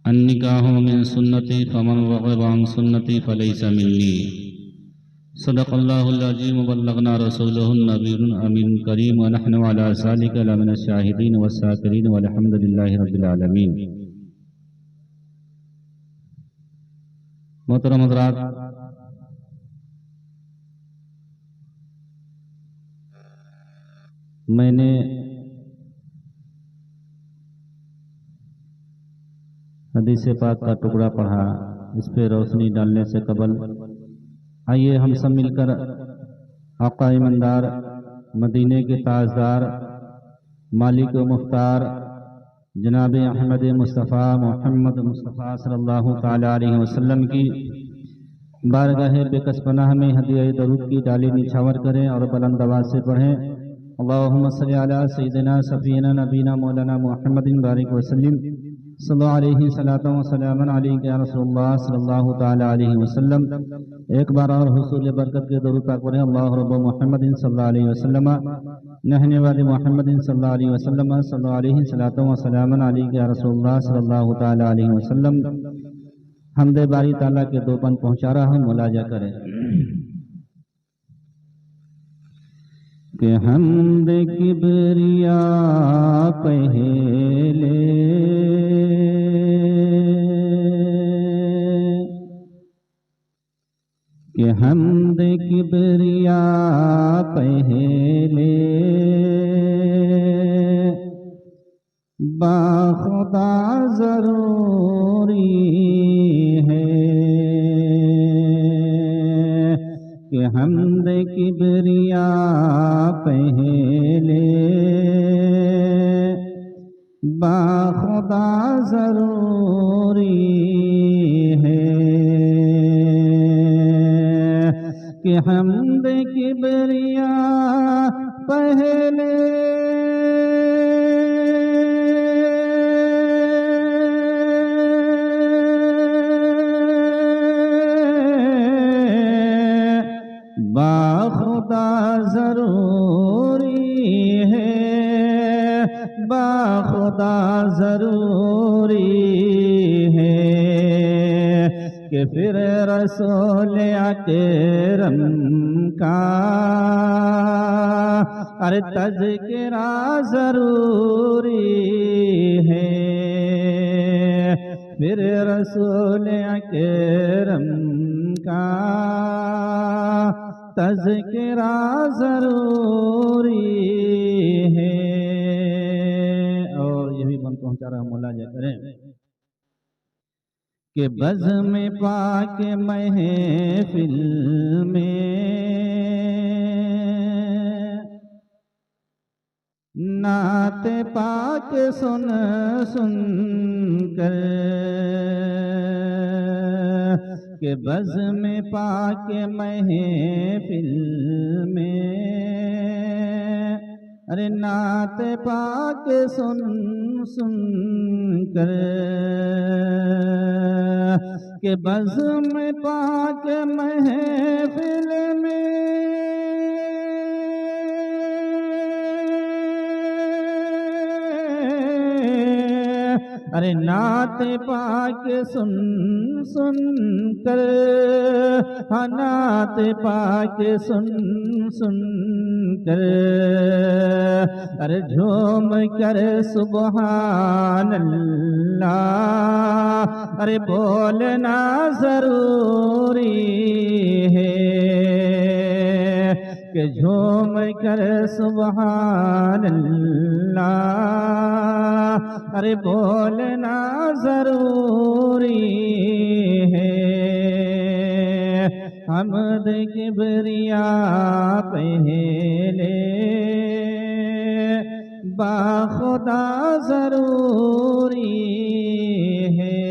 النکاح من سنتی فمن رغب عن سنتی فلیس منی۔ صدق اللہ العظیم وبلغنا رسولہ النبی الامین کریم ونحن علی ذلک لمن الشاہدین والشاکرین والحمد للہ رب العالمین۔ محترم حضرات، میں نے حدیث پاک کا ٹکڑا پڑھا، اس پہ روشنی ڈالنے سے قبل آئیے ہم سب مل کر آقا ایماندار، مدینے کے تاجدار، مالک و مختار جناب احمد مصطفیٰ محمد مصطفیٰ صلی اللہ تعالی علیہ وسلم کی بارگاہ بے کس پناہ میں ہدیہ درود کی ڈالی نچھاور کریں اور بلند آواز سے پڑھیں۔ اللہم صلی علی سیدنا سفینا نبینا مولانا محمد بارک وسلم صلی اللہ علیہ صلاۃ و سلام علیک یا رسول اللہ صلی اللہ تعالی علیہ وسلم۔ ایک بار اور حصول برکت کے درود پاک پڑھیں۔ اللہ رب محمد صلی اللہ علیہ وسلم نحن والد محمد صلی اللہ علیہ وسلم صلی اللہ علیہ صلاۃ و سلام علیک یا رسول اللہ صلی اللہ تعالی علیہ وسلم۔ حمد باری تعالیٰ کے دو پن پہنچا رہا ہوں، ملاجہ کریں کہ حمد کبریا پہلے کہ حمد کبریا پہلے باخدا ضروری ہے کہ حمد کبریا پہلے باخدا ضروری ہے کہ حمد کبریا پہلے باخدا ضروری ہے، باخدا ضروری ہے کہ پھر رسول اکرم کا ارے تذکرہ ضروری ہے، پھر رسول اکرم کا تذکرہ ضروری ہے۔ اور یہ بھی من پہنچا رہا ملاجہ کریں کہ بزم پاک محفل میں نعت پاک سن سن کر کہ بزم پاک محفل میں ارے نعت پاک سن سن کر کہ بزم پاک محفل میں ارے نعت پاک سن سن کر، نعت پاک سن سن کر ارے جھوم کر سبحان اللہ ارے بولنا ضروری ہے کہ جھوم کر سبحان اللہ ارے بولنا ضروری ہے۔ حمد کبریا پہلے باخدا ضروری ہے۔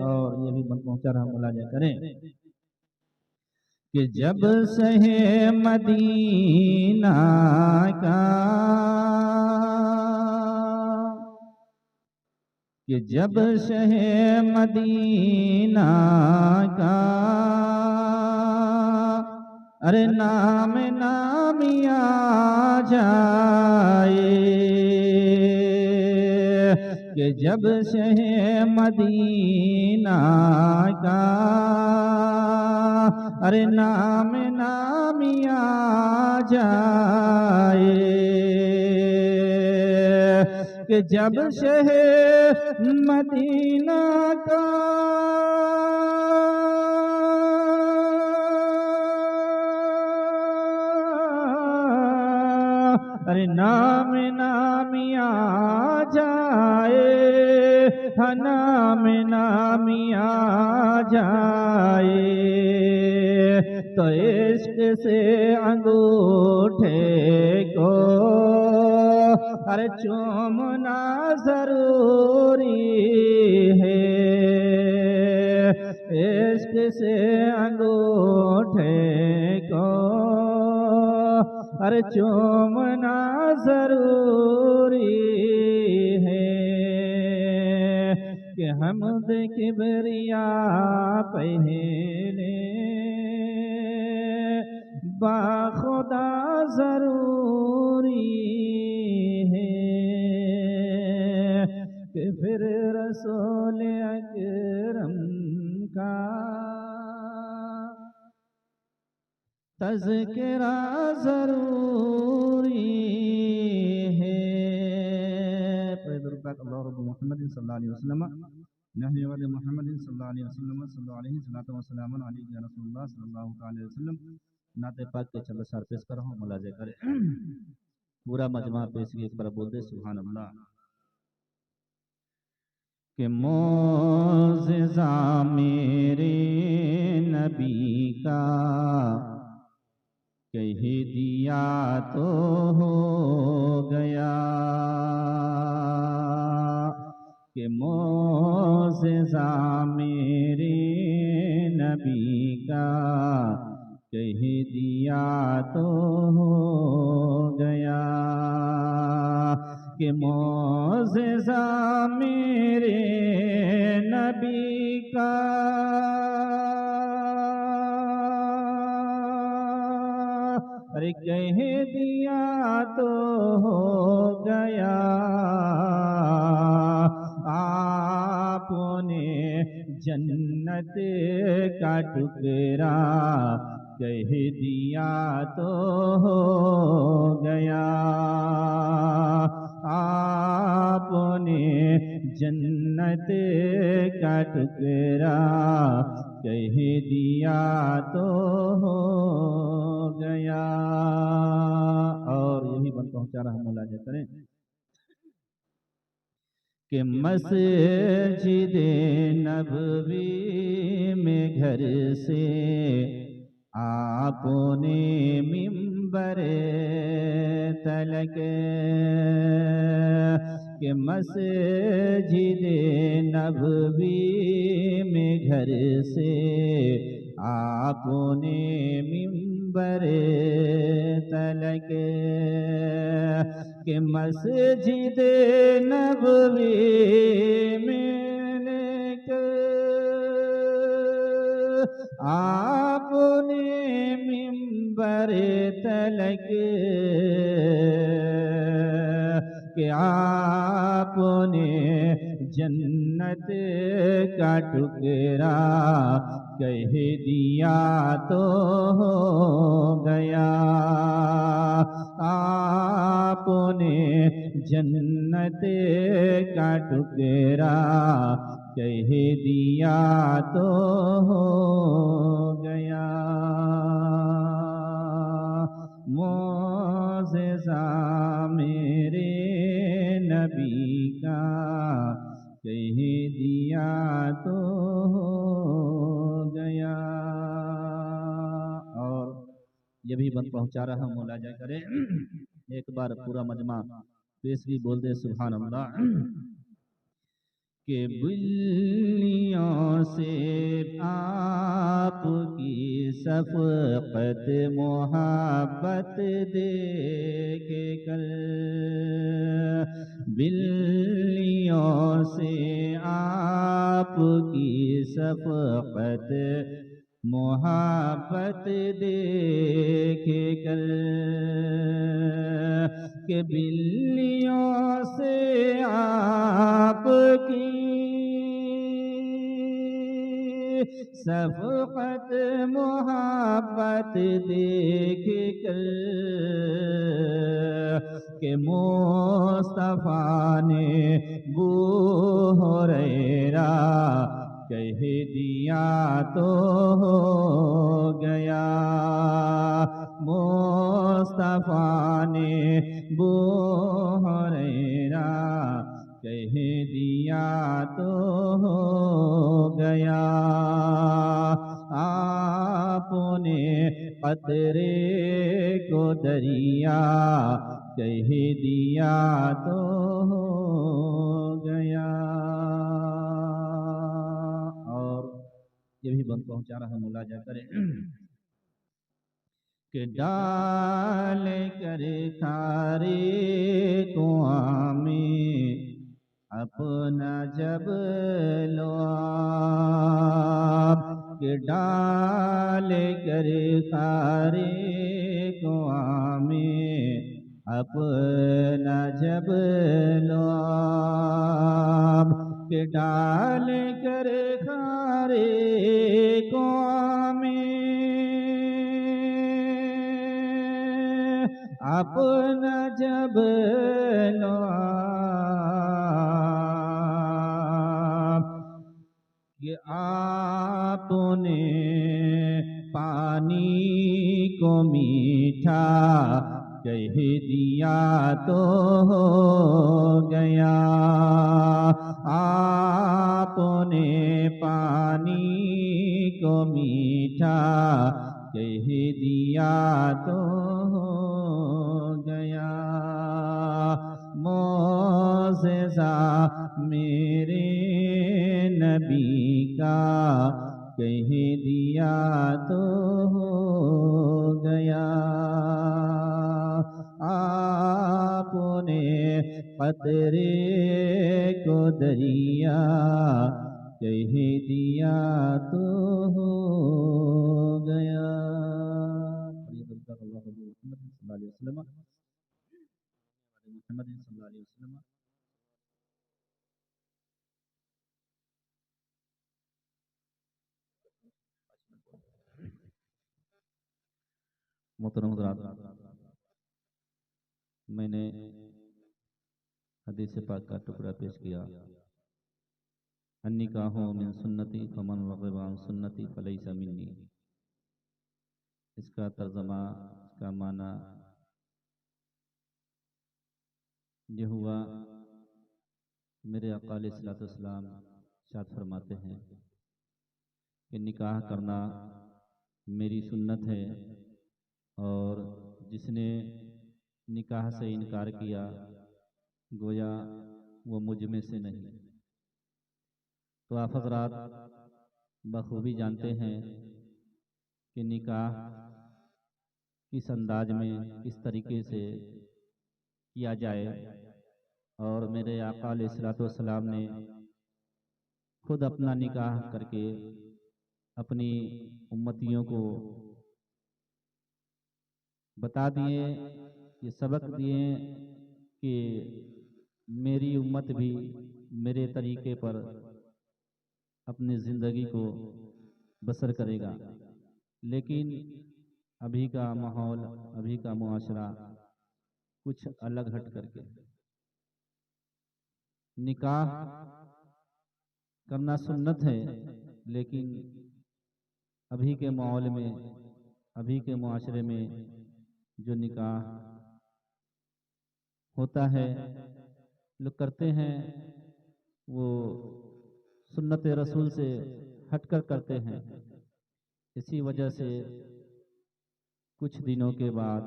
اور یہ بھی من پہنچا رہا ملاجہ کریں کہ جب سے مدینہ کا کہ جب شہ مدینہ کا ارے نام نامیا جائے کہ جب شہ مدینہ کا ارے نام نامی آ جائے، کہ جب شہ مدینہ کا ارے نام نامی آ جائے، نام نامی آ جائے، تو عشق سے انگوٹھے کو ارے چومنا ضروری ہے، عشق سے انگوٹھے کو ارے چومنا ضروری ہے، کہ حمد کبریا پہلے باخدا ضروری ہے، کہ پھر رسول اکرم کا تذکرہ ضروری ہے۔ درود اللہ رب محمد صلی اللہ علیہ وسلم نحن ود محمد صلی اللہ علیہ وسلم صلی اللہ علیہ وسلم علیہ رسول اللہ صلی اللہ علیہ وسلم۔ نعت پاک کے چند اشعار پیش کر رہا ہوں، ملاحظہ کریں۔ پورا مجمع پیش کی ایک بار بول دے سبحان اللہ۔ کہ معجزہ میرے نبی کا کہہ دیا تو ہو گیا، کہ معجزہ میرے نبی کا کہہ دیا تو ہو گیا، کہ معجزہ میرے نبی کا ارے کہہ دیا تو ہو گیا، آپ نے جنت کا ٹکڑا کہہ دیا تو ہو گیا، آپ نے جنت کا ٹکڑا کہہ دیا تو ہو گیا۔ اور یہی بن پہنچا رہا ملاحظہ کریں کہ مسجد نبوی میں گھر سے آپ نے منبر تلک، کہ مسجد نبوی میں گھر سے آپ نے منبر تلک، کہ مسجد نبوی میں آپ نے منبر تلک، کہ آپ نے جنت کا ٹکڑا کہہ دیا تو ہو گیا، آپ نے جنت کا ٹکڑا کہہ دیا تو ہو گیا، معجزہ میرے نبی کا کہہ دیا تو ہو گیا۔ اور یہ بھی بند پہنچا رہا ہوں، ملاحظہ کریں ایک بار پورا مجمع پیش بھی بول دے سبحان اللہ۔ کہ بلیوں سے آپ کی شفقت محبت دیکھ کر، بلیوں سے آپ کی شفقت محبت دیکھ کر، کہ بلیوں سے آپ کی شفقت محبت دیکھ کر کہ مصطفیٰ نے بو ہریرہ کہہ دیا تو ہو گیا، مصطفیٰ نے بو ہریرہ کہہ دیا تو ہو گیا، آپ نے قطرے کو دریا کہہ دیا تو ہو گیا۔ اور یہ بھی بند پہنچا رہا ملاحظہ کریں کہ ڈال کر کھارے کنواں میں اپنا جب لو آپ، کہ ڈال کر کھارے کنواں میں اپنا جب لو آپ، کہ ڈال کر کھارے کنواں میں اپنا جب لو آپ، کہ آپ نے پانی کو میٹھا کہہ دیا تو ہو گیا، آپ نے پانی کو میٹھا کہہ دیا تو ہو گیا، معجزہ میرے نبی کا کہہ دیا تو ہو گیا، آپ نے قطرے کو دریا کہہ دیا تو ہو گیا۔ محمد صلی اللہ علیہ وسلم محترم حضرات، میں نے حدیث پاک کا ٹکڑا پیش کیا، النکاح من سنتی فمن رغب عن سنتی فلیس منی۔ اس کا ترجمہ، اس کا معنی یہ ہوا، میرے آقا علیہ الصلوۃ والسلام ارشاد فرماتے ہیں کہ نکاح کرنا میری سنت ہے، اور جس نے نکاح سے انکار کیا گویا وہ مجھ میں سے نہیں۔ تو آپ حضرات بخوبی جانتے ہیں کہ نکاح کس انداز میں، کس طریقے سے کیا جائے، اور میرے آقا علیہ الصلوۃ والسلام نے خود اپنا نکاح کر کے اپنی امتیوں کو بتا دیے، یہ سبق دیے کہ میری امت بھی میرے طریقے پر اپنی زندگی کو بسر کرے گا۔ لیکن ابھی کا ماحول، ابھی کا معاشرہ کچھ الگ ہٹ کر کے نکاح کرنا سنت ہے، لیکن ابھی کے ماحول میں، ابھی کے معاشرے میں جو نکاح ہوتا ہے، لوگ کرتے ہیں، وہ سنت رسول سے ہٹ کر کرتے ہیں۔ اسی وجہ سے کچھ دنوں کے بعد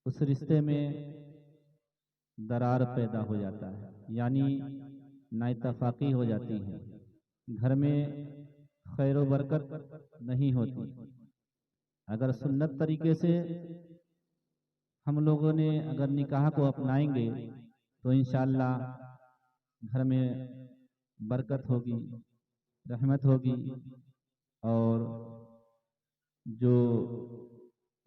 اس رشتے میں درار پیدا ہو جاتا ہے، یعنی نااتفاقی ہو جاتی ہے، گھر میں خیر و برکت نہیں ہوتی۔ اگر سنت طریقے سے ہم لوگوں نے اگر نکاح کو اپنائیں گے تو انشاءاللہ گھر میں برکت ہوگی، رحمت ہوگی، اور جو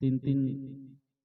3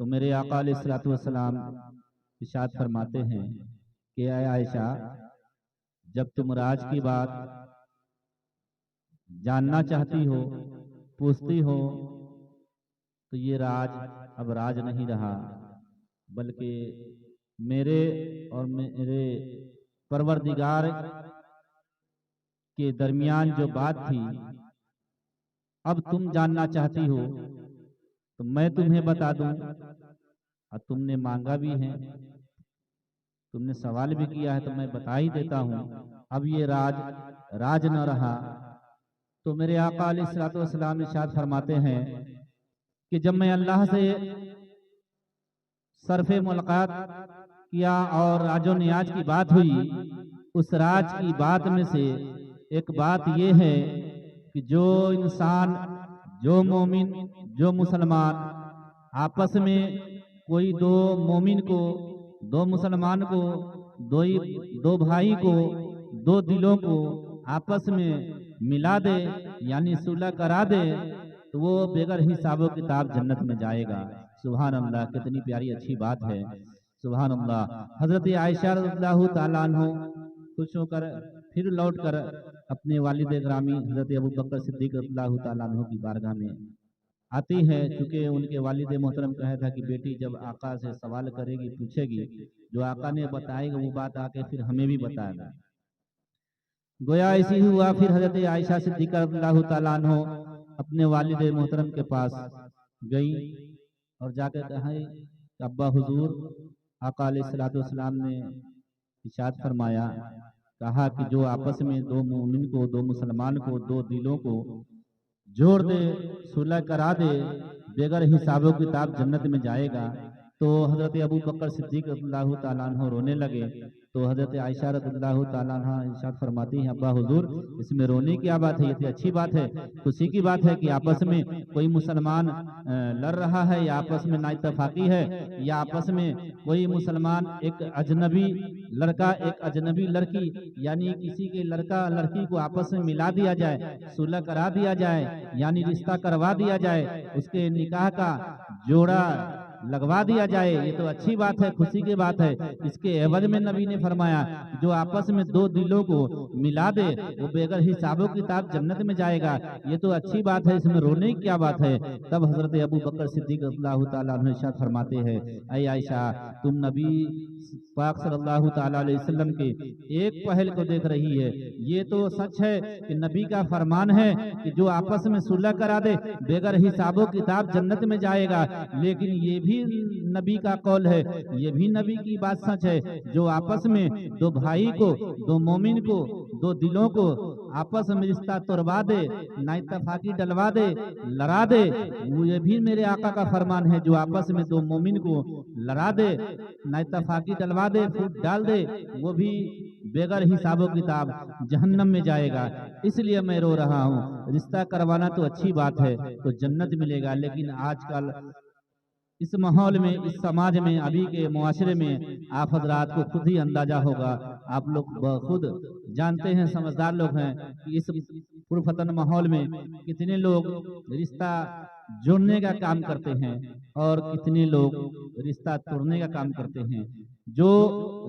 تو میرے آقا علیہ الصلوۃ والسلام ارشاد فرماتے ہیں کہ اے عائشہ، جب تم راج کی بات جاننا چاہتی ہو، پوچھتی ہو، تو یہ راج اب راج نہیں رہا، بلکہ میرے اور میرے پروردگار کے درمیان جو بات تھی، اب تم جاننا چاہتی ہو تو میں تمہیں بتا دوں، اور تم نے مانگا بھی ہے، تم نے سوال بھی کیا ہے، تو میں بتا ہی دیتا ہوں، اب یہ راج نہ رہا۔ تو میرے آقا علیہ الصلوۃ والسلام ارشاد فرماتے ہیں کہ جب میں اللہ سے صرف ملاقات کیا اور راج و نیاز کی بات ہوئی، اس راج کی بات میں سے ایک بات یہ ہے کہ جو انسان، جو مومن، جو مسلمان آپس میں کوئی دو مومن کو، دو مسلمان کو، دو بھائی کو، دو دلوں کو آپس میں ملا دے، یعنی صلح کرا دے، تو وہ بغیر حساب و کتاب جنت میں جائے گا۔ سبحان اللہ، کتنی پیاری اچھی بات ہے، سبحان اللہ۔ حضرت عائشہ رضی اللہ تعالیٰ عنہ خوش ہو کر پھر لوٹ کر اپنے والد گرامی حضرت ابوبکر صدیق رضی اللہ تعالیٰ عنہ کی بارگاہ میں آتی ہے، چونکہ ان کے والد محترم کہا تھا کہ بیٹی جب آقا سے سوال کرے گی، پوچھے گی، جو آقا نے بتائے گا وہ بات آ کے پھر ہمیں بھی بتائے گا۔ گویا ایسی ہوا، پھر حضرت عائشہ صدیقہ رضی اللہ تعالیٰ عنہ اپنے والد محترم کے پاس گئی اور جا کے کہا کہ ابا حضور، آقا علیہ الصلوۃ والسلام نے ارشاد فرمایا، کہا کہ جو آپس میں دو مومن کو، دو مسلمان کو، دو دلوں کو جوڑ دے، صلح کرا دے، بغیر حساب و کتاب جنت میں جائے گا۔ تو حضرت ابوبکر صدیق رضی اللہ تعالیٰ عنہ رونے لگے، تو حضرت عائشہ رضی اللہ تعالیٰ عنہ ارشاد فرماتی ہیں، ابا حضور اس میں رونے کی کیا بات ہے، یہ تو اچھی بات ہے، خوشی کی بات ہے کہ آپس میں کوئی مسلمان لڑ رہا ہے، یا آپس میں نا اتفاقی ہے، یا آپس میں کوئی مسلمان ایک اجنبی لڑکا ایک اجنبی لڑکی، یعنی کسی کے لڑکا لڑکی کو آپس میں ملا دیا جائے، صلح کرا دیا جائے، یعنی رشتہ کروا دیا جائے، اس کے نکاح کا جوڑا لگوا دیا جائے، یہ تو اچھی بات ہے، خوشی کی بات ہے۔ اس کے عوض میں نبی نے فرمایا جو آپس میں دو دلوں کو ملا دے وہ بغیر حساب و کتاب جنت میں جائے گا، یہ تو اچھی بات ہے، اس میں رونے کی کیا بات ہے۔ تب حضرت ابوبکر صدیق رضی اللہ تعالیٰ عنہ ارشاد فرماتے ہیں، اے عائشہ، تم نبی پاک صلی اللہ تعالیٰ علیہ وسلم کے ایک پہل کو دیکھ رہی ہے، یہ تو سچ ہے کہ نبی کا فرمان ہے کہ جو آپس میں صلح کرا دے بغیر حساب و کتاب جنت میں جائے گا، لیکن یہ بھی نبی کا قول ہے، یہ بھی نبی کی بات سچ ہے، جو آپس میں دو بھائی کو، دو مومن کو، دو دلوں کو آپس میں رشتہ توڑوا دے، نا اتفاقی ڈلوا دے، لڑا دے، وہ یہ بھی میرے آقا کا فرمان ہے، جو آپس میں دو مومن کو لڑا دے، نا اتفاقی ڈلوا دے، پھوٹ ڈال دے، وہ بھی بغیر حساب و کتاب جہنم میں جائے گا۔ اس لیے میں رو رہا ہوں، رشتہ کروانا تو اچھی بات ہے تو جنت ملے گا، لیکن آج کل اس ماحول میں، اس سماج میں، ابھی کے معاشرے میں آپ حضرات کو خود ہی اندازہ ہوگا، آپ لوگ خود جانتے ہیں، سمجھدار لوگ ہیں کہ اس پرفتن ماحول میں کتنے لوگ رشتہ جوڑنے کا کام کرتے ہیں اور کتنے لوگ رشتہ توڑنے کا کام کرتے ہیں۔ جو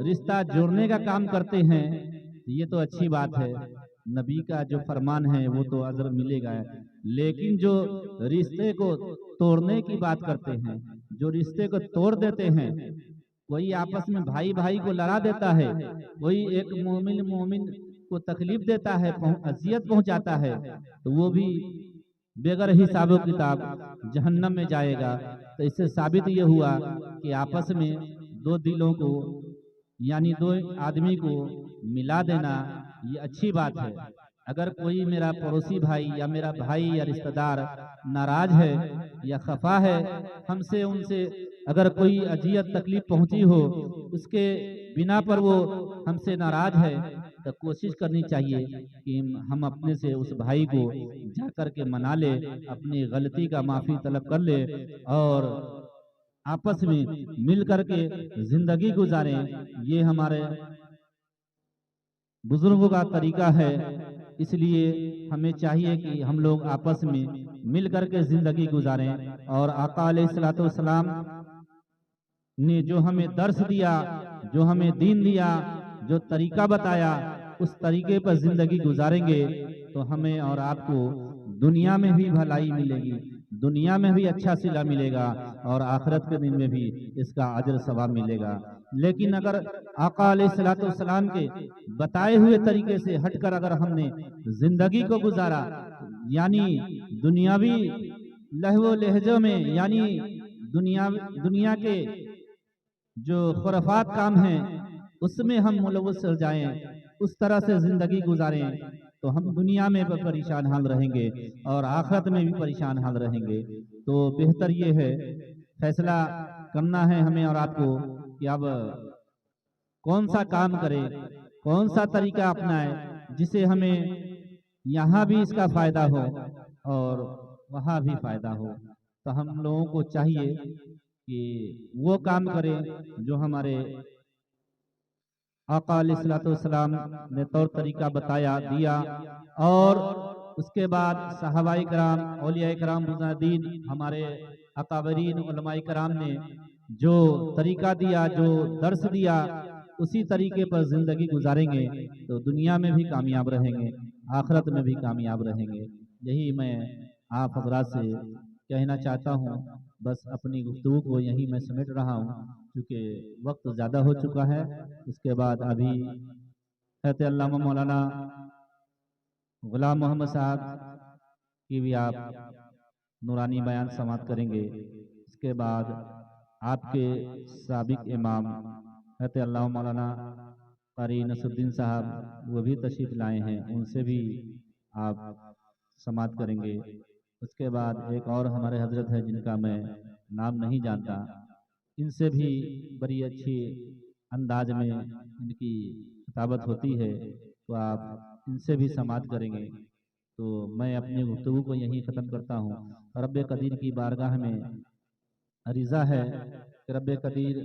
رشتہ جوڑنے کا کام کرتے ہیں یہ تو اچھی بات ہے، نبی کا جو فرمان ہے وہ تو اجر ملے گا، لیکن جو رشتے کو توڑنے کی بات کرتے ہیں، جو رشتے کو توڑ دیتے ہیں، کوئی آپس میں بھائی بھائی کو لڑا دیتا ہے، کوئی ایک مومن مومن کو تکلیف دیتا ہے، اذیت پہنچاتا ہے، تو وہ بھی بغیر حساب و کتاب جہنم میں جائے گا۔ تو اس سے ثابت یہ ہوا کہ آپس میں دو دلوں کو، یعنی دو آدمی کو ملا دینا یہ اچھی بات ہے۔ اگر کوئی میرا پڑوسی بھائی یا میرا بھائی یا رشتہ دار ناراض ہے یا خفا ہے ہم سے، ان سے اگر کوئی اذیت تکلیف پہنچی ہو، اس کے بنا پر وہ ہم سے ناراض ہے، تو کوشش کرنی چاہیے کہ ہم اپنے سے اس بھائی کو جا کر کے منا لے، اپنی غلطی کا معافی طلب کر لے اور آپس میں مل کر کے زندگی گزاریں۔ یہ ہمارے بزرگوں کا طریقہ ہے، اس لیے ہمیں چاہیے کہ ہم لوگ آپس میں مل کر کے زندگی گزاریں۔ اور آقا علیہ الصلوۃ والسلام نے جو ہمیں درس دیا، جو ہمیں دین دیا، جو طریقہ بتایا، اس طریقے پر زندگی گزاریں گے تو ہمیں اور آپ کو دنیا میں بھی بھلائی ملے گی، دنیا میں بھی اچھا صلہ ملے گا، اور آخرت کے دن میں بھی اس کا اجر ثواب ملے گا۔ لیکن اگر آقا علیہ الصلوۃ والسلام کے بتائے ہوئے طریقے سے ہٹ کر اگر ہم نے زندگی کو گزارا، یعنی دنیاوی لہو و لہجوں میں، یعنی دنیا کے جو خرافات کام ہیں اس میں ہم ملوث ہو جائیں، اس طرح سے زندگی گزاریں، تو ہم دنیا میں بھی پریشان حال رہیں گے اور آخرت میں بھی پریشان حال رہیں گے۔ تو بہتر یہ ہے، فیصلہ کرنا ہے ہمیں اور آپ کو کہ اب کون سا کام کرے، کون سا طریقہ اپنائے جسے ہمیں یہاں بھی اس کا فائدہ ہو اور وہاں بھی فائدہ ہو۔ تو ہم لوگوں کو چاہیے کہ وہ کام کرے جو ہمارے آقا علیہ الصلوۃ والسلام نے طور طریقہ بتایا دیا، اور اس کے بعد صحابہ کرام، اولیاء کرام، بزرگین، ہمارے اکابرین علماء کرام نے جو طریقہ دیا، جو درس دیا، اسی طریقے پر زندگی گزاریں گے تو دنیا میں بھی کامیاب رہیں گے، آخرت میں بھی کامیاب رہیں گے۔ یہی میں آپ حضرات سے کہنا چاہتا ہوں۔ بس اپنی گفتگو کو یہیں میں سمیٹ رہا ہوں کیونکہ وقت زیادہ ہو چکا ہے۔ اس کے بعد ابھی حضرت علامہ مولانا غلام محمد صاحب کی بھی آپ نورانی بیان سماعت کریں گے۔ اس کے بعد آپ کے سابق امام حضرت علامہ مولانا قاری نصر الدین صاحب وہ بھی تشریف لائے ہیں، ان سے بھی آپ سماعت کریں گے۔ اس کے بعد ایک اور ہمارے حضرت ہے جن کا میں نام نہیں جانتا، ان سے بھی بڑی اچھی انداز میں ان کی خطابت ہوتی ہے، تو آپ ان سے بھی سماعت کریں گے۔ تو میں اپنی گفتگو کو یہیں ختم کرتا ہوں۔ رب قدیر کی بارگاہ میں عریضہ ہے کہ رب قدیر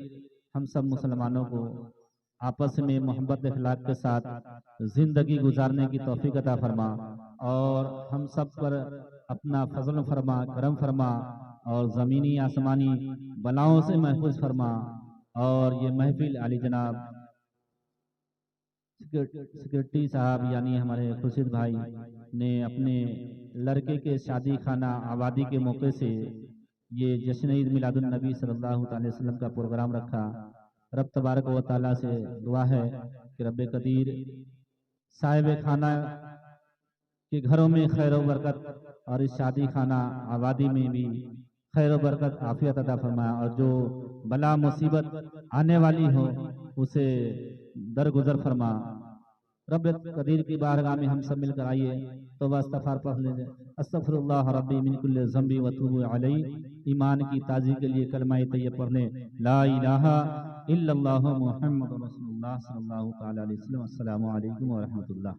ہم سب مسلمانوں کو آپس میں محبت اخلاق کے ساتھ زندگی گزارنے کی توفیق عطا فرما، اور ہم سب پر اپنا فضل فرما، کرم فرما، اور زمینی آسمانی بلاؤں سے محفوظ فرما۔ اور یہ محفل علی جناب سیکرٹری صاحب یعنی ہمارے خورشید بھائی نے اپنے لڑکے کے شادی خانہ آبادی کے موقع سے یہ جشن عید میلاد النبی صلی اللہ علیہ وسلم کا پروگرام رکھا۔ رب تبارک و تعالیٰ سے دعا ہے کہ رب قدیر صاحب خانہ کے گھروں میں خیر و برکت، اور اس شادی خانہ آبادی میں بھی خیر و برکت عافیت عطا فرمائے، اور جو بلا مصیبت آنے والی ہو اسے درگزر فرما۔ رب قدیر کی بارگاہ میں ہم سب مل کر آئیے توبہ استغفار پڑھ لیں۔ استغفر اللہ ربی من کل ذنب واتوب علیہ۔ ایمان کی تازی کے لیے کلمہ طیب پڑھ لیں، لا الہ الا اللہ محمد رسول اللہ صلی اللہ تعالی علیہ وسلم۔ السلام علیکم ورحمۃ اللہ۔